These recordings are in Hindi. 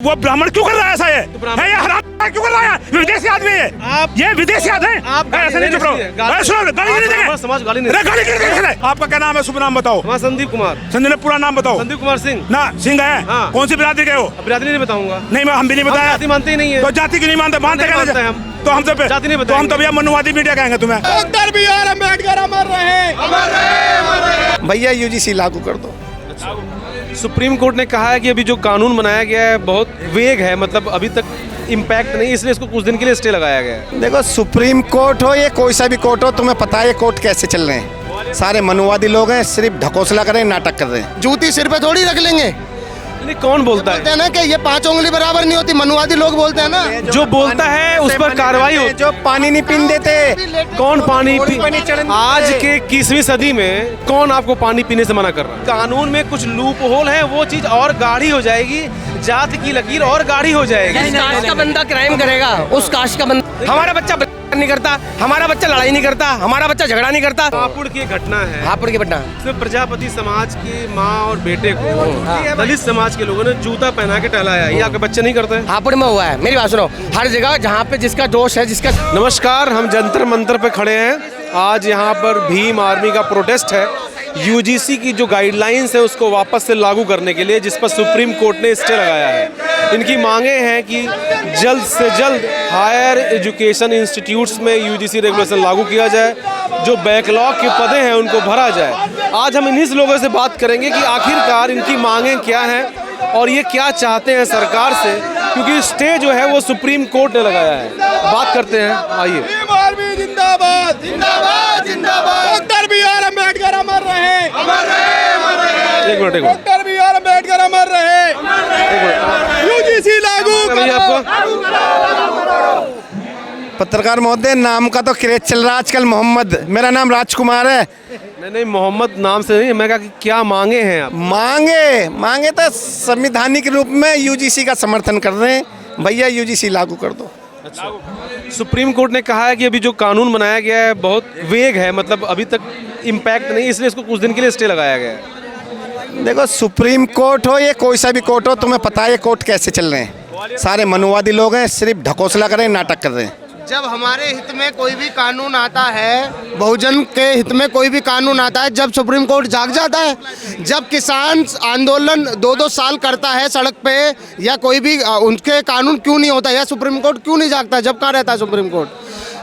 वो ब्राह्मण क्यों कर रहा है ऐसा? ये हराम क्यों कर रहा है? विदेशी आदमी है, ये विदेशी आदमी है। आप ऐसे नहीं चुप रहो, सुनो गाली नहीं देंगे, समाज गाली नहीं गाली नहीं देंगे। आपका क्या नाम है? शुभ नाम बताओ। हमारा संदीप कुमार। संजय ने पूरा नाम बताओ। संदीप कुमार सिंह ना सिंह है। हाँ। कौन सी बिरादरी के हो? बिरादरी नहीं बताऊंगा। नहीं, मैं हम भी नहीं बताया। जाति मानते ही नहीं है। तो जाति क्यों नहीं मानते? मानते नहीं मानते क्या हम। तो हम तो जाति नहीं तो हम तो भैया मनुवादी मीडिया कहेंगे तुम्हें। डॉक्टर BR अम्बेडकर अमर रहे। भैया UGC लागू कर दो। सुप्रीम कोर्ट ने कहा है कि अभी जो कानून बनाया गया है बहुत वेग है, मतलब अभी तक इम्पैक्ट नहीं, इसलिए इसको कुछ दिन के लिए स्टे लगाया गया है। देखो, सुप्रीम कोर्ट हो या कोई सा भी कोर्ट हो, तुम्हें पता है ये कोर्ट कैसे चल रहे हैं। सारे मनुवादी लोग हैं, सिर्फ ढकोसला कर रहे हैं, नाटक कर रहे हैं। जूती सिर पे थोड़ी रख लेंगे। नहीं, कौन बोलता बोलते हैं ना कि ये 5 उंगली बराबर नहीं होती, मनुवादी लोग बोलते हैं ना। है? जो बोलता है उस पर कार्रवाई हो। जो पानी नहीं पीने देते, कौन पानी पी? पानी चढ़ने आज देते। के 21वीं सदी में कौन आपको पानी पीने से मना कर रहा है? कानून में कुछ लूप होल है, वो चीज और गाढ़ी हो जाएगी, जात की लकीर और गाढ़ी हो जाएगी। जिस कास्ट का बंदा क्राइम करेगा उस कास्ट का बंदा, हमारा बच्चा नहीं करता, हमारा बच्चा लड़ाई नहीं करता, हमारा बच्चा झगड़ा नहीं करता। हापुड़ की घटना है, हापुड़ की घटना। इसमें प्रजापति समाज की माँ और बेटे को दलित समाज के लोगों ने जूता पहना के टहलाया। ये आपके बच्चे नहीं करते? हापुड़ में हुआ है। मेरी बात सुनो, हर जगह जहाँ पे जिसका जोश है, जिसका। नमस्कार, हम जंतर मंतर पे खड़े हैं। आज यहाँ पर भीम आर्मी का प्रोटेस्ट है UGC की जो गाइडलाइंस है उसको वापस से लागू करने के लिए, जिस पर सुप्रीम कोर्ट ने स्टे लगाया है। इनकी मांगे हैं कि जल्द से जल्द हायर एजुकेशन इंस्टीट्यूट्स में UGC रेगुलेशन लागू किया जाए, जो बैकलॉग के पदे हैं उनको भरा जाए। आज हम इन्हीं लोगों से बात करेंगे कि आखिरकार इनकी मांगे क्या हैं और ये क्या चाहते हैं सरकार से, क्योंकि स्टे जो है वो सुप्रीम कोर्ट ने लगाया है। बात करते हैं, आइए। जिंदाबाद जिंदाबाद जिंदाबाद। डॉक्टर BR अम्बेडकर अमर रहे। एक मिनट डॉक्टर BR अम्बेडकर अमर रहे। UGC लागू करिए आपको। पत्रकार महोदय, नाम का तो क्रेज चल रहा है आजकल। मोहम्मद, मेरा नाम राजकुमार है। नहीं, मोहम्मद नाम से नहीं, मैं कहा कि क्या मांगे हैं आप? मांगे तो संवैधानिक रूप में UGC का समर्थन कर रहे हैं। भैया UGC लागू कर दो। सुप्रीम कोर्ट ने कहा है कि अभी जो कानून बनाया गया है बहुत वेग है, मतलब अभी तक इम्पैक्ट नहीं, इसलिए इसको कुछ दिन के लिए स्टे लगाया गया है। देखो, सुप्रीम कोर्ट हो या कोई सा भी कोर्ट हो, तुम्हें पता है ये कोर्ट कैसे चल रहे हैं। सारे मनुवादी लोग हैं, सिर्फ ढकोसला कर रहे हैं, नाटक कर रहे हैं। जब हमारे हित में कोई भी कानून आता है, बहुजन के हित में कोई भी कानून आता है, जब सुप्रीम कोर्ट जाग जाता है। जब किसान आंदोलन 2-2 साल करता है सड़क पे, या कोई भी उनके कानून क्यों नहीं होता, या सुप्रीम कोर्ट क्यों नहीं जागता? जब कहाँ रहता है सुप्रीम कोर्ट?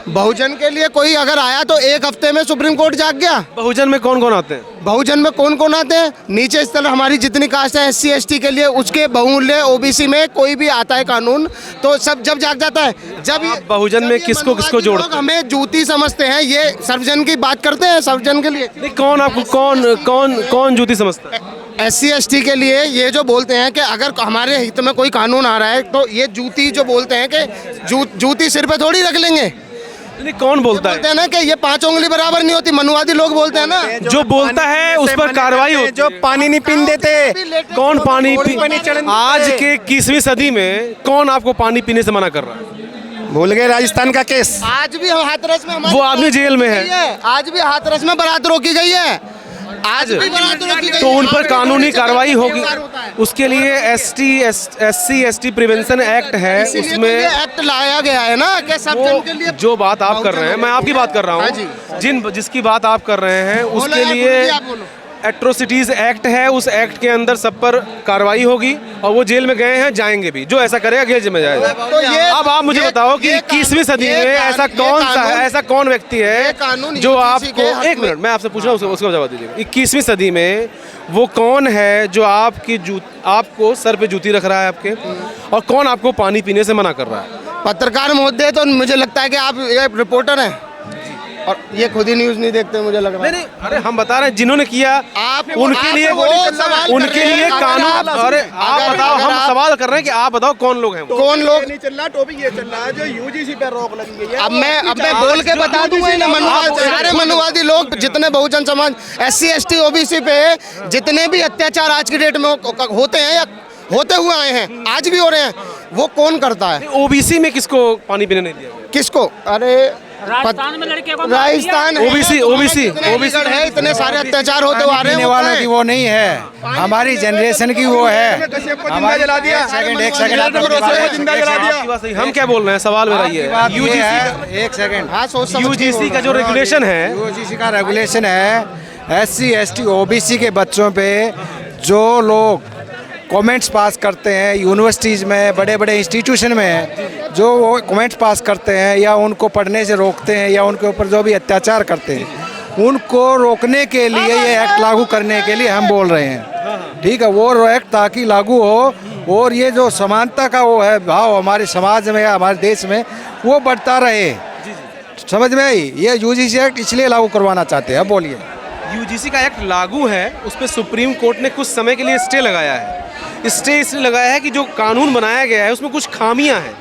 बहुजन के लिए कोई अगर आया तो 1 हफ्ते में सुप्रीम कोर्ट जाग गया। बहुजन में कौन कौन आते हैं? बहुजन में कौन कौन आते हैं? नीचे स्तर हमारी जितनी कास्ट है SC ST के लिए, उसके बहुमूल्य OBC में कोई भी आता है कानून तो सब जब जाग जाता है। जब बहुजन में किसको किसको जोड़ते हैं? हमें जूती समझते हैं, ये सर्वजन की बात करते हैं, सर्वजन के लिए। नहीं, कौन आपको कौन जूती समझता है? SC ST के लिए ये जो बोलते हैं कि अगर हमारे हित में कोई कानून आ रहा है तो ये जूती जो बोलते हैं कि जूती सिर पे थोड़ी रख लेंगे। नहीं, कौन बोलता बोलते हैं ना कि ये 5 उंगली बराबर नहीं होती, मनुवादी लोग बोलते हैं ना। जो बोलता है उस पर कार्रवाई हो। जो पानी नहीं पीने देते, कौन पानी पी? आज के 21वीं सदी में कौन आपको पानी पीने से मना कर रहा है? भूल गए राजस्थान का केस। आज भी हाथरस में वो आदमी जेल में है। आज भी हाथरस में बारात रोकी गई है। आज भी बारात रोकी गई तो है। उन पर कानूनी कार्रवाई होगी। उसके लिए SC ST प्रिवेंशन एक्ट है, उसमें एक्ट लाया गया है ना कि सब जन के लिए। जो बात आप कर रहे हैं, मैं आपकी बात कर रहा हूँ, जिसकी बात आप कर रहे हैं उसके लिए एट्रोसिटीज एक्ट है। उस एक्ट के अंदर सब पर कार्रवाई होगी और वो जेल में गए हैं, जाएंगे भी। जो ऐसा करेगा जेल में जाएगा। तो अब आप मुझे बताओ कि 21वीं सदी में ऐसा कौन व्यक्ति है जो आपको, एक मिनट मैं आपसे पूछ रहा हूँ, उसका जवाब दीजिएगा। 21वीं सदी में वो कौन है जो आपको सर पे जूती रख रहा है आपके, और कौन आपको पानी पीने से मना कर रहा है? पत्रकार महोदय, तो मुझे लगता है कि आप ये रिपोर्टर हैं और ये खुद ही न्यूज़ नहीं देखते, मुझे लग रहा है। नहीं, अरे हम बता रहे हैं जिन्होंने किया उनके लिए कानून। अरे आप बताओ, हम सवाल कर रहे हैं कि आप बताओ कौन लोग हैं? कौन लोग? नहीं चल रहा, टॉपिक ये चल रहा है जो UGC पे रोक लगी गई है। अब मैं बोल के बता दूंगा इन्हें। सारे मनुवादी लोग, जितने Bahujan Samaj SC ST OBC पे जितने भी अत्याचार आज की डेट में होते हैं या होते हुए आए हैं, आज भी हो रहे हैं, वो कौन करता है? OBC में किसको पानी पीने नहीं दिया? किसको? अरे राजस्थान में लड़के को राजस्थान ओबीसी है, इतने सारे अत्याचार होते आ रहे पीने हैं वालों की वो नहीं है, हमारी जनरेशन की वो है। जिंदा जला दिया। एक सेकंड जिंदा जला दिया। आपकी बात सही। हम क्या बोल रहे हैं, सवाल मेरा ये है, यूजीसी एक सेकंड हाँ, सोच समझ के यूजीसी का जो रेगुलेशन है, यूजीसी का रेगुलेशन है, SC ST OBC के बच्चों पे जो लोग कमेंट्स पास करते हैं यूनिवर्सिटीज़ में, बड़े बड़े इंस्टीट्यूशन में जो वो कमेंट्स पास करते हैं या उनको पढ़ने से रोकते हैं या उनके ऊपर जो भी अत्याचार करते हैं, उनको रोकने के लिए ये एक्ट लागू करने के लिए हम बोल रहे हैं। ठीक है, वो एक्ट ताकि लागू हो और ये जो समानता का वो है भाव हमारे समाज में, हमारे देश में, वो बढ़ता रहे। समझ में आई? ये यूजीसी एक्ट इसलिए लागू करवाना चाहते हैं। अब बोलिए। यूजीसी का एक्ट लागू है, उस पर सुप्रीम कोर्ट ने कुछ समय के लिए स्टे लगाया है। स्टे इसलिए लगाया है कि जो कानून बनाया गया है उसमें कुछ खामियां हैं,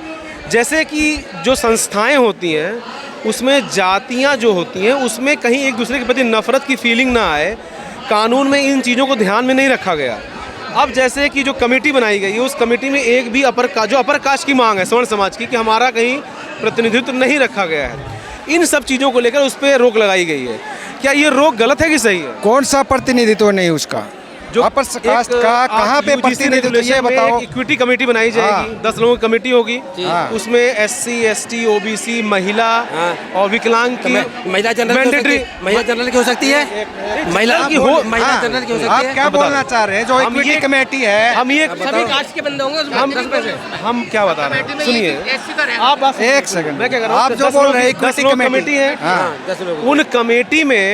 जैसे कि जो संस्थाएं होती हैं उसमें जातियां जो होती हैं उसमें कहीं एक दूसरे के प्रति नफरत की फीलिंग ना आए, कानून में इन चीज़ों को ध्यान में नहीं रखा गया। अब जैसे कि जो कमेटी बनाई गई है, उस कमेटी में एक भी अपर कास्ट की मांग है स्वर्ण समाज की, कि हमारा कहीं प्रतिनिधित्व नहीं रखा गया है। इन सब चीज़ों को लेकर उस पर रोक लगाई गई है। क्या ये रोक गलत है कि सही है? कौन सा प्रतिनिधित्व नहीं उसका? जो अपर कास्ट का कहाँ पे प्रतिनिधित्व, ये बताओ। इक्विटी कमेटी बनाई जाएगी, 10 लोगों की कमेटी होगी, उसमें SC ST OBC महिला और विकलांग की महिला जनरल की हो सकती है, महिला की हो, महिला जनरल की हो सकती है। आप क्या बोलना चाह रहे हैं? जो इक्विटी कमेटी है, हम ये सभी कास्ट के बंदे होंगे। हम क्या बता रहे हैं, सुनिए आप एक सेकंड, मैं क्या कर रहा हूँ, आप जो बोल रहे हैं इक्विटी कमेटी है, उन कमेटी में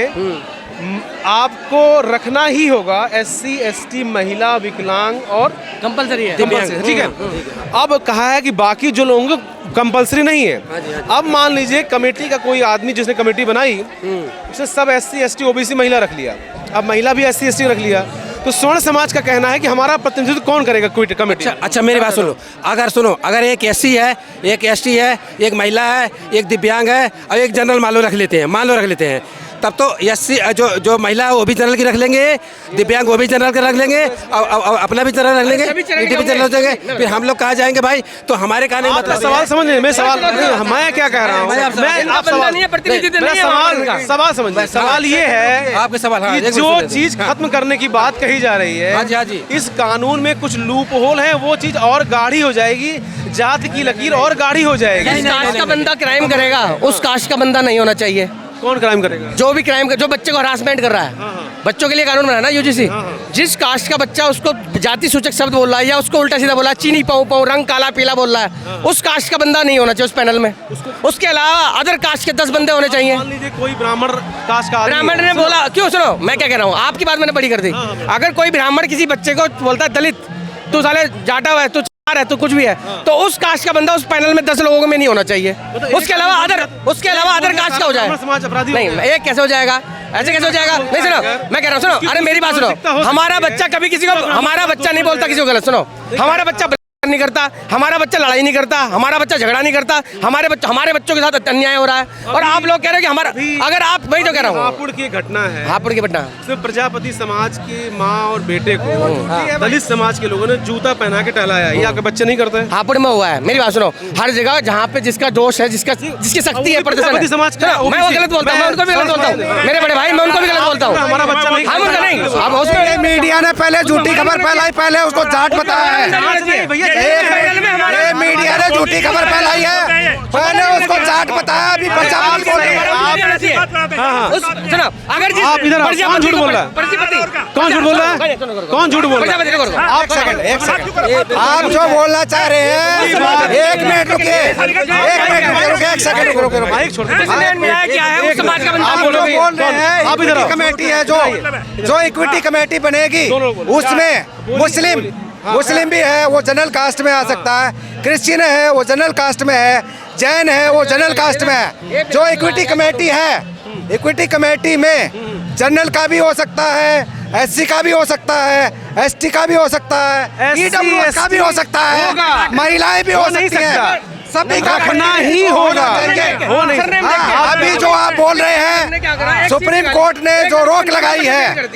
आपको रखना ही होगा SC ST महिला विकलांग और कंपलसरी है, ठीक है। अब कहा है कि बाकी जो लोग कंपलसरी नहीं है। अब मान लीजिए कमेटी का कोई आदमी जिसने कमेटी बनाई उसने सब SC ST OBC महिला रख लिया, अब महिला भी SC ST रख लिया, तो स्वर्ण समाज का कहना है कि हमारा प्रतिनिधित्व कौन करेगा कमेटी? अच्छा मेरी बात सुनो, अगर एक SC है, एक ST है, एक महिला है, एक दिव्यांग है और एक जनरल मान लो रख लेते हैं, तब तो SC जो महिला है वो भी जनरल की रख लेंगे, दिव्यांग वो भी जनरल का रख लेंगे और अपना भी जनरल रख लेंगे, भी जनरल हो जाएंगे, फिर हम लोग कहाँ जाएंगे भाई? तो हमारे कहने का मतलब सवाल समझिए, मैं क्या कह रहा हूँ, सवाल समझिए। सवाल ये है आपके सवाल, कि जो चीज खत्म करने की बात कही जा रही है, इस कानून में कुछ लूप होल है, वो चीज और गाढ़ी हो जाएगी, जाति की लकीर और गाढ़ी हो जाएगी। जिस कास्ट का बंदा क्राइम करेगा उस कास्ट का बंदा नहीं होना चाहिए। कौन क्राइम करेगा? जो भी क्राइम जो बच्चे को हरासमेंट कर रहा है, बच्चों के लिए कानून बनाया ना यूजीसी। जिस कास्ट का बच्चा उसको जाति सूचक शब्द बोल रहा है या उसको उल्टा सीधा बोला, चीनी पाऊ पाऊ, रंग काला पीला बोल रहा है, उस कास्ट का बंदा नहीं होना चाहिए उस पैनल में। उसके अलावा अदर कास्ट के 10 बंदे होने चाहिए। मान लीजिए कोई ब्राह्मण कास्ट का, ब्राह्मण ने बोला, क्यों सुनो मैं क्या कह रहा हूँ, आपकी बात मैंने बड़ी कर दी। अगर कोई ब्राह्मण किसी बच्चे को बोलता है दलित, तू साले जाटा हुआ है, तू है तो कुछ भी है, तो उस कास्ट का बंदा उस पैनल में 10 लोगों में नहीं होना चाहिए। उसके अलावा अदर कास्ट का हो जाए। नहीं, एक कैसे हो जाएगा? ऐसे कैसे हो जाएगा? नहीं सुनो, मैं कह रहा हूँ, सुनो, अरे मेरी बात सुनो, हमारा बच्चा कभी किसी को, हमारा बच्चा नहीं बोलता किसी को गलत। सुनो, हमारा बच्चा नहीं करता, हमारा बच्चा लड़ाई नहीं करता, हमारा बच्चा झगड़ा नहीं करता, हमारे बच्चों के साथ अन्याय हो रहा है, और आप लोग कह रहे हो कि हमारा, अगर आप, वही तो कह रहा हूँ, हापुड़ की घटना है, हापुड़ की घटना, सिर्फ प्रजापति समाज की माँ और बेटे को दलित समाज के लोगों ने जूता पहना के टहलाया, ये आपके बच्चे नहीं करते? हापुड़ में हुआ है। मेरी बात सुनो, हर जगह जहाँ पे जिसका जोश है, जिसकी शक्ति है, प्रदर्शन समाज मैं वो गलत बोलता हूँ, मैं उनको भी गलत बोलता हूँ, मेरे बड़े भाई मैं उनको भी गलत बोलता हूँ, हमारा बच्चा नहीं, हम उनका नहीं। अब उसमें मीडिया ने पहले झूठी खबर फैलाई, पहले उसको जाट बताया है। ये मीडिया ने झूठी खबर फैलाई है, पहले उसको जाट बताया, अभी बच्चा बोल रहे हैं। अगर आप इधर कौन झूठ बोल रहा है? कौन झूठ बोल रहा है? कौन झूठ बोल रहा है? आप सेकंड, एक सेकंड, आप जो बोलना चाह रहे हैं, एक मिनट रुकिए, एक सेकंड रुकिए, माइक छोड़ क्या है उस समाज का बंदा? आप जो बोल रहे हैं, इक्विटी कमेटी है, जो इक्विटी कमेटी बनेगी उसमें मुस्लिम भी है, वो जनरल कास्ट में आ सकता है, क्रिश्चियन है वो जनरल कास्ट में है, जैन है वो जनरल कास्ट में है। जो इक्विटी कमेटी है, इक्विटी कमेटी में जनरल का भी हो सकता है, SC का भी हो सकता है, ST का भी हो सकता है, EWS का भी हो सकता है, महिलाएं भी हो सकती हैं, सभी का रखना ही होगा। हो नहीं सरनेम हाँ, देख के। अभी जो आप बोल रहे हैं सुप्रीम कोर्ट ने जो रोक लगाई है,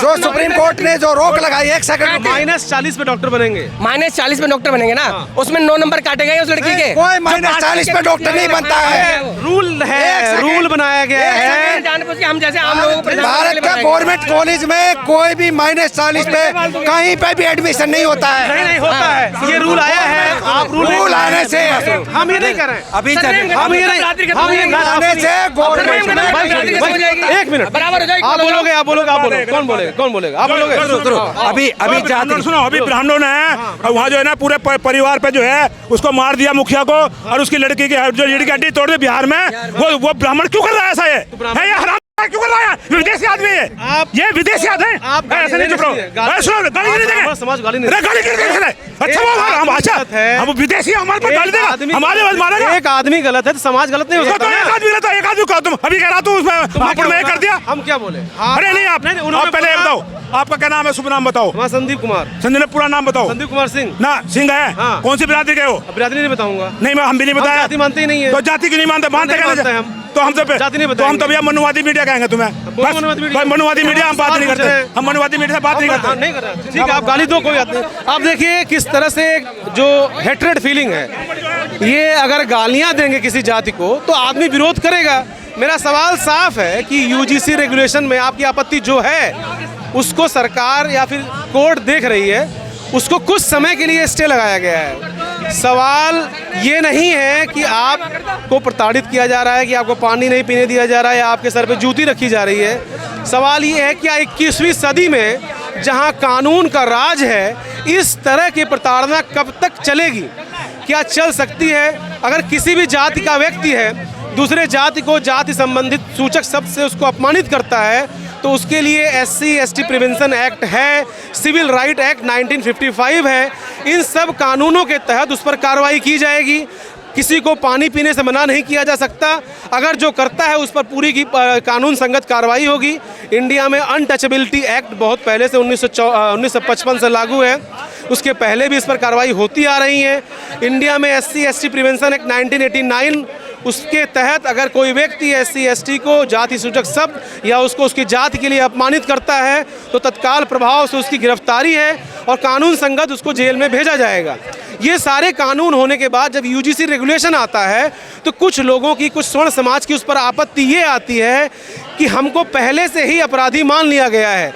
जो सुप्रीम कोर्ट ने जो रोक लगाई है, एक सेकंड, -40 पे डॉक्टर बनेंगे। -40 में डॉक्टर बनेंगे ना, उसमें 9 नंबर काटे गए उस लड़की के। कोई -40 पे डॉक्टर नहीं बनता है। रूल है, रूल बनाया गया है। जानबूझ के हम जैसे आम लोगों को भारत का गवर्नमेंट कॉलेज में कोई भी -40 पे कहीं पे भी एडमिशन नहीं होता है। नहीं होता है, ये रूल आया है। आप रूल आने से हम ये नहीं कर रहे हैं। अभी हम ये नहीं, हम ये आने से गवर्नमेंट में एक मिनट बराबर हो जाएगी। आप बोलोगे, आप बोलोगे, आप बोलोगे, कौन बोलेगा, कौन बोलेगा, आप बोलोगे। अभी ब्राह्मण सुनो, अभी ब्राह्मणों ने वहाँ जो है ना पूरे परिवार पे जो है उसको मार दिया, मुखिया को, और उसकी लड़की की जो रीढ़ की हड्डी तोड़ दी बिहार में। वो ब्राह्मण क्यों कर रहा है ऐसा? है ये हराम क्यों कर रहा है? विदेशी आदमी है ये विदेशी आदमी है। आप ऐसे नहीं चुप रहो, सुनो, गाली नहीं देंगे, समाज गाली नहीं, गाली क्यों देंगे? अच्छा वो हम अच्छा हम विदेशी हमारे पर गाली देगा, हमारे बस मारेगा। एक आदमी गलत है तो समाज गलत नहीं हो सकता। एक आदमी रहता, एक आदमी का तुम अभी कह रहा तू उसमें आप में कर दिया। हम क्या बोले? अरे नहीं आप पहले बताओ आपका क्या नाम है, शुभ नाम बताओ। हमारा संदीप कुमार। संजय पूरा नाम बताओ। संदीप कुमार सिंह ना सिंह है। हाँ। कौन सी बिरादरी के हो? बिरादरी नहीं बताऊंगा। नहीं मैं हम भी नहीं बताया। जाति मानते ही नहीं है। तो जाति क्यों नहीं मानते? मानते नहीं मानते क्या हम। तो हम तो जाति नहीं तो हम तो भैया मनुवादी मीडिया कहेंगे तुम्हें। बस मनुवादी मीडिया हम बात नहीं करते, हम मनुवादी मीडिया से बात नहीं करते। नहीं कर रहा। ठीक है, आप गाली दो, कोई बात नहीं। आप देखिए किस तरह से जो हेट्रेड फीलिंग है, ये अगर गालियां देंगे किसी जाति को तो आदमी विरोध करेगा। मेरा सवाल साफ है कि यूजीसी रेगुलेशन में आपकी आपत्ति जो है उसको सरकार या फिर कोर्ट देख रही है, उसको कुछ समय के लिए स्टे लगाया गया है। सवाल ये नहीं है कि आपको प्रताड़ित किया जा रहा है, कि आपको पानी नहीं पीने दिया जा रहा है, या आपके सर पे जूती रखी जा रही है। सवाल ये है कि 21वीं सदी में जहां कानून का राज है, इस तरह की प्रताड़ना कब तक चलेगी? क्या चल सकती है? अगर किसी भी जाति का व्यक्ति है दूसरे जाति को जाति संबंधित सूचक शब्द से उसको अपमानित करता है तो उसके लिए SC/ST प्रिवेंशन एक्ट है, सिविल राइट एक्ट 1955 है। इन सब कानूनों के तहत उस पर कार्रवाई की जाएगी। किसी को पानी पीने से मना नहीं किया जा सकता। अगर जो करता है उस पर पूरी की कानून संगत कार्रवाई होगी। इंडिया में अनटचेबिलिटी एक्ट बहुत पहले से 1955 से लागू है, उसके पहले भी इस पर कार्रवाई होती आ रही है। इंडिया में SC/ST प्रिवेंशन एक्ट 1989, उसके तहत अगर कोई व्यक्ति SC/ST को जाति सूचक शब्द या उसको उसकी जाति के लिए अपमानित करता है तो तत्काल प्रभाव से उसकी गिरफ्तारी है और कानून संगत उसको जेल में भेजा जाएगा। ये सारे कानून होने के बाद जब यूजीसी रेगुलेशन आता है तो कुछ लोगों की, कुछ स्वर्ण समाज की उस पर आपत्ति ये आती है कि हमको पहले से ही अपराधी मान लिया गया है।